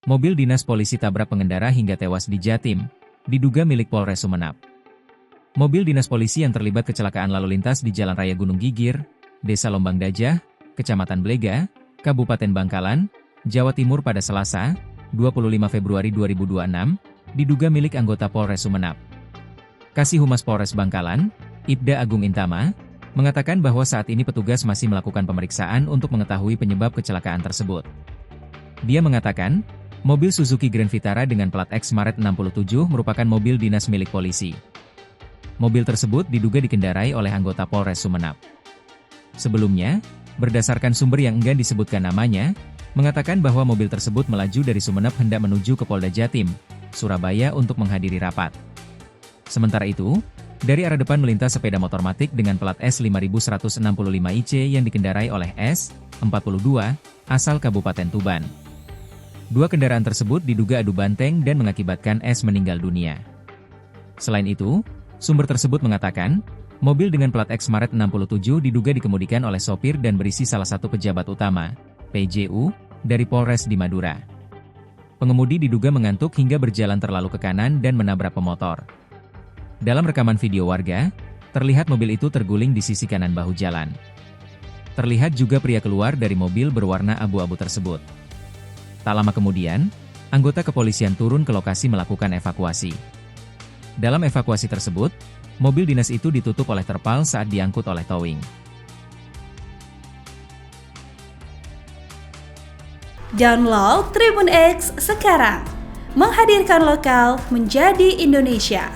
Mobil dinas polisi tabrak pengendara hingga tewas di Jatim, diduga milik Polres Sumeneb. Mobil dinas polisi yang terlibat kecelakaan lalu lintas di Jalan Raya Gunung Gigir, Desa Lombang Dajah, Kecamatan Blega, Kabupaten Bangkalan, Jawa Timur pada Selasa, 25 Februari 2026, diduga milik anggota Polres Sumeneb. Kasih Humas Polres Bangkalan, Ibda Agung Intama, mengatakan bahwa saat ini petugas masih melakukan pemeriksaan untuk mengetahui penyebab kecelakaan tersebut. Dia mengatakan, mobil Suzuki Grand Vitara dengan plat X Maret 67 merupakan mobil dinas milik polisi. Mobil tersebut diduga dikendarai oleh anggota Polres Sumeneb. Sebelumnya, berdasarkan sumber yang enggan disebutkan namanya, mengatakan bahwa mobil tersebut melaju dari Sumeneb hendak menuju ke Polda Jatim, Surabaya untuk menghadiri rapat. Sementara itu, dari arah depan melintas sepeda motor matic dengan plat S5165IC yang dikendarai oleh S, 42, asal Kabupaten Tuban. Dua kendaraan tersebut diduga adu banteng dan mengakibatkan S meninggal dunia. Selain itu, sumber tersebut mengatakan, mobil dengan plat X Maret 67 diduga dikemudikan oleh sopir dan berisi salah satu pejabat utama, PJU, dari Polres di Madura. Pengemudi diduga mengantuk hingga berjalan terlalu ke kanan dan menabrak pemotor. Dalam rekaman video warga, terlihat mobil itu terguling di sisi kanan bahu jalan. Terlihat juga pria keluar dari mobil berwarna abu-abu tersebut. Tak lama kemudian, anggota kepolisian turun ke lokasi melakukan evakuasi. Dalam evakuasi tersebut, mobil dinas itu ditutup oleh terpal saat diangkut oleh towing. Download Tribun X sekarang, menghadirkan lokal menjadi Indonesia.